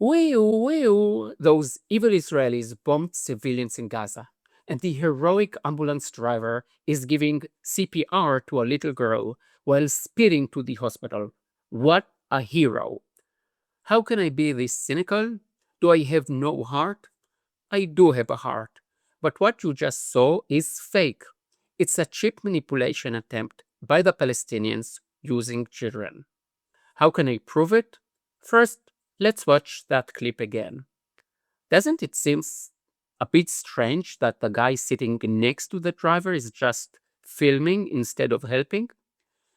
Those evil Israelis bombed civilians in Gaza, and the heroic ambulance driver is giving CPR to a little girl while speeding to the hospital. What a hero! How can I be this cynical? Do I have no heart? I do have a heart. But what you just saw is fake. It's a cheap manipulation attempt by the Palestinians using children. How can I prove it? First, let's watch that clip again. Doesn't it seem a bit strange that the guy sitting next to the driver is just filming instead of helping?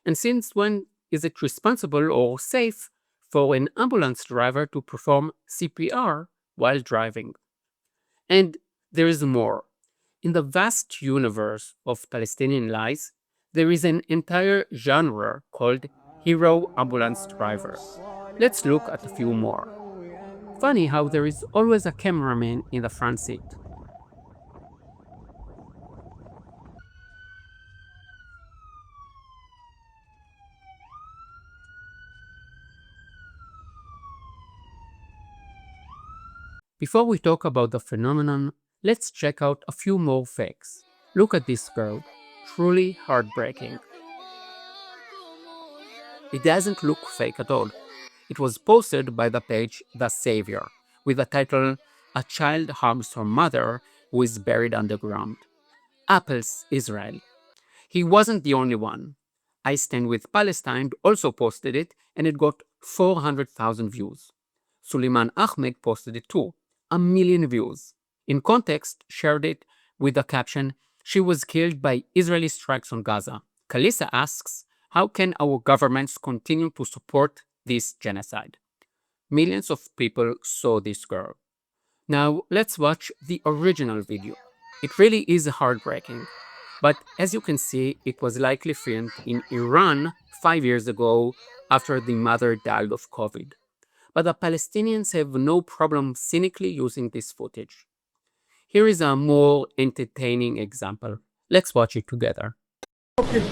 And since when is it responsible or safe for an ambulance driver to perform CPR while driving? And there is more. In the vast universe of Palestinian lies, there is an entire genre called hero ambulance driver. Let's look at a few more. Funny how there is always a cameraman in the front seat. Before we talk about the phenomenon, let's check out a few more fakes. Look at this girl, truly heartbreaking. It doesn't look fake at all. It was posted by the page The Savior with the title "A Child Harms Her Mother Who is Buried Underground." Apples Israel. He wasn't the only one. I Stand With Palestine also posted it and it got 400,000 views. Suleiman Ahmed posted it too, 1 million views. In context, shared it with the caption, "She was killed by Israeli strikes on Gaza." Kalisa asks, how can our governments continue to support this genocide? Millions of people saw this girl. Now let's watch the original video. It really is heartbreaking. But as you can see, it was likely filmed in Iran 5 years ago after the mother died of COVID. But the Palestinians have no problem cynically using this footage. Here is a more entertaining example. Let's watch it together. Okay.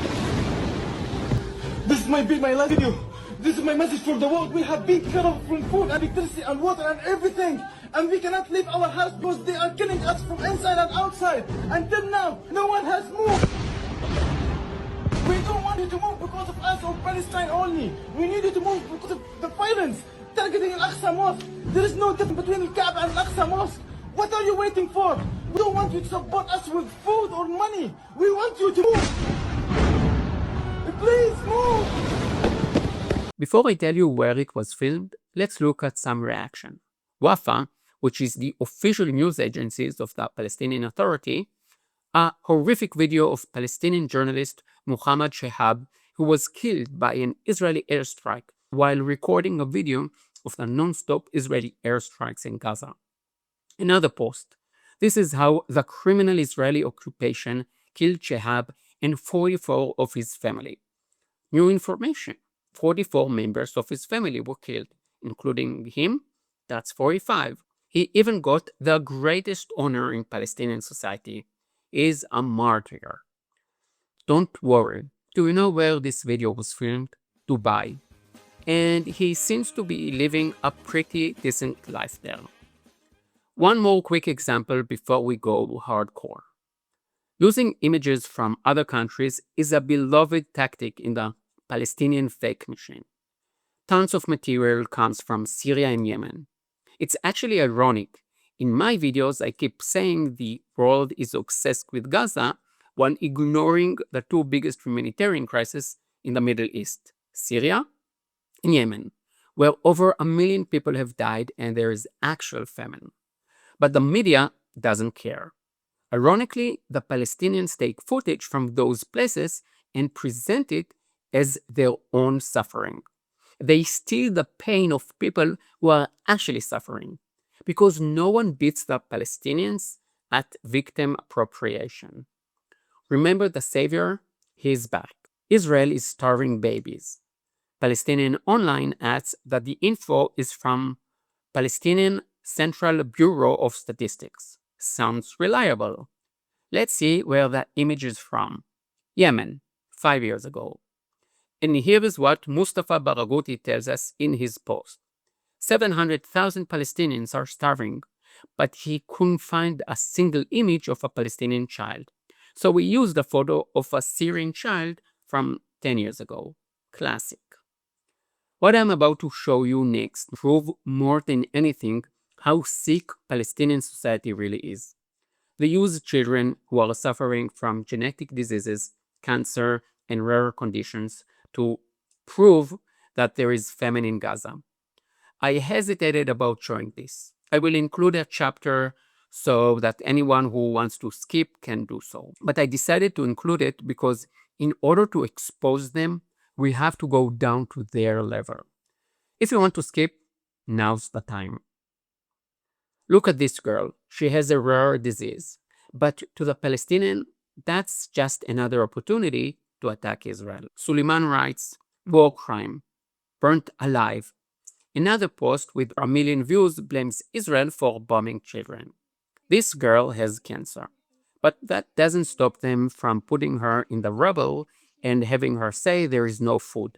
This might be my last video. This is my message for the world. We have been cut off from food and electricity and water and everything. And we cannot leave our house because they are killing us from inside and outside. Until now, no one has moved. We don't want you to move because of us or Palestine only. We need you to move because of the violence targeting Al-Aqsa Mosque. There is no difference between Al-Kaaba and Al-Aqsa Mosque. What are you waiting for? We don't want you to support us with food or money. We want you to move. Please move. Before I tell you where it was filmed, let's look at some reaction. Wafa, which is the official news agency of the Palestinian Authority, a horrific video of Palestinian journalist Muhammad Shehab, who was killed by an Israeli airstrike while recording a video of the non-stop Israeli airstrikes in Gaza. Another post. This is how the criminal Israeli occupation killed Shehab and 44 of his family. New information. 44 members of his family were killed, including him. That's 45. He even got the greatest honor in Palestinian society. He is a martyr. Don't worry. Do you know where this video was filmed? Dubai. And he seems to be living a pretty decent life there. One more quick example before we go hardcore. Using images from other countries is a beloved tactic in the Palestinian fake machine. Tons of material comes from Syria and Yemen. It's actually ironic. In my videos, I keep saying the world is obsessed with Gaza while ignoring the two biggest humanitarian crises in the Middle East, Syria and Yemen, where over 1 million people have died and there is actual famine. But the media doesn't care. Ironically, the Palestinians take footage from those places and present it as their own suffering. They steal the pain of people who are actually suffering, because no one beats the Palestinians at victim appropriation. Remember the Savior? He's back. Israel is starving babies. Palestinian Online adds that the info is from Palestinian Central Bureau of Statistics. Sounds reliable. Let's see where that image is from. Yemen, 5 years ago. And here is what Mustafa Barghouti tells us in his post. 700,000 Palestinians are starving, but he couldn't find a single image of a Palestinian child. So we used a photo of a Syrian child from 10 years ago. Classic. What I'm about to show you next proves more than anything how sick Palestinian society really is. They use children who are suffering from genetic diseases, cancer, and rare conditions to prove that there is famine in Gaza. I hesitated about showing this. I will include a chapter so that anyone who wants to skip can do so. But I decided to include it because in order to expose them, we have to go down to their level. If you want to skip, now's the time. Look at this girl. She has a rare disease. But to the Palestinian, that's just another opportunity to attack Israel. Suleiman writes, war crime, burnt alive. Another post with 1 million views blames Israel for bombing children. This girl has cancer, but that doesn't stop them from putting her in the rubble and having her say there is no food.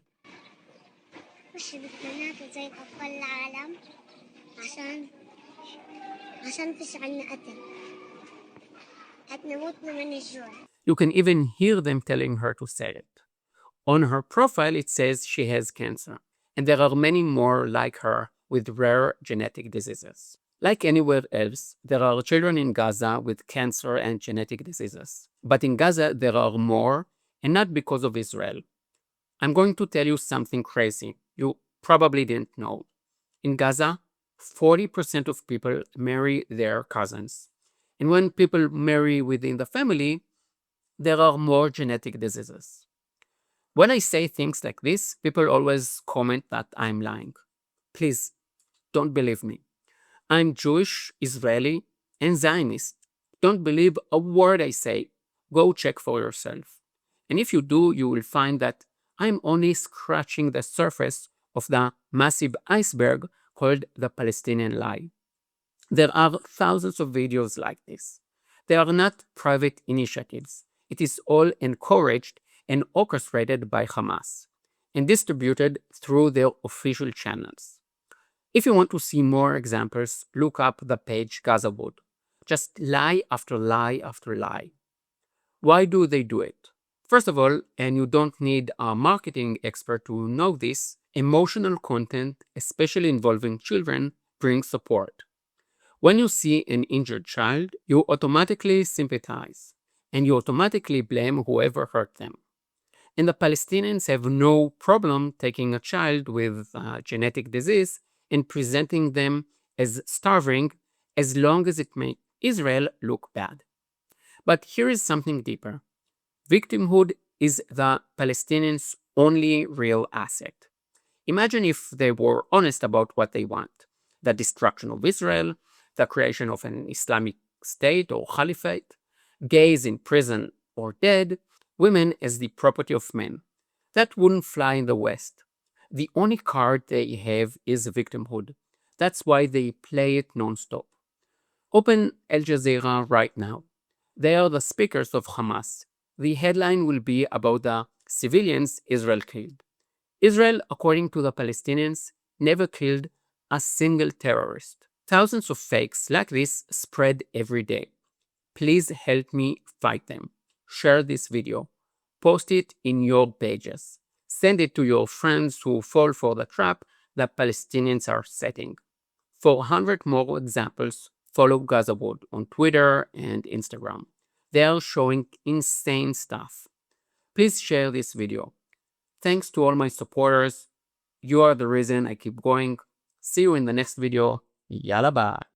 مش بتمناك زي أطفال العالم عشان فيش عنا قتل هتموتنا من الجوع. You can even hear them telling her to say it. On her profile, it says she has cancer, and there are many more like her with rare genetic diseases. Like anywhere else, there are children in Gaza with cancer and genetic diseases. But in Gaza, there are more, and not because of Israel. I'm going to tell you something crazy you probably didn't know. In Gaza, 40% of people marry their cousins. And when people marry within the family, there are more genetic diseases. When I say things like this, people always comment that I'm lying. Please, don't believe me. I'm Jewish, Israeli, and Zionist. Don't believe a word I say. Go check for yourself. And if you do, you will find that I'm only scratching the surface of the massive iceberg called the Palestinian lie. There are thousands of videos like this. They are not private initiatives. It is all encouraged and orchestrated by Hamas and distributed through their official channels. If you want to see more examples, look up the page Gaza Wood. Just lie after lie after lie. Why do they do it? First of all, and you don't need a marketing expert to know this, emotional content, especially involving children, brings support. When you see an injured child, you automatically sympathize, and you automatically blame whoever hurt them. And the Palestinians have no problem taking a child with a genetic disease and presenting them as starving as long as it makes Israel look bad. But here is something deeper. Victimhood is the Palestinians' only real asset. Imagine if they were honest about what they want: the destruction of Israel, the creation of an Islamic state or caliphate, gays in prison or dead, women as the property of men. That wouldn't fly in the West. The only card they have is victimhood. That's why they play it nonstop. Open Al Jazeera right now. They are the speakers of Hamas. The headline will be about the civilians Israel killed. Israel, according to the Palestinians, never killed a single terrorist. Thousands of fakes like this spread every day. Please help me fight them. Share this video. Post it in your pages. Send it to your friends who fall for the trap that Palestinians are setting. For 100 more examples, follow Gaza Wood on Twitter and Instagram. They are showing insane stuff. Please share this video. Thanks to all my supporters. You are the reason I keep going. See you in the next video. Yalla bye.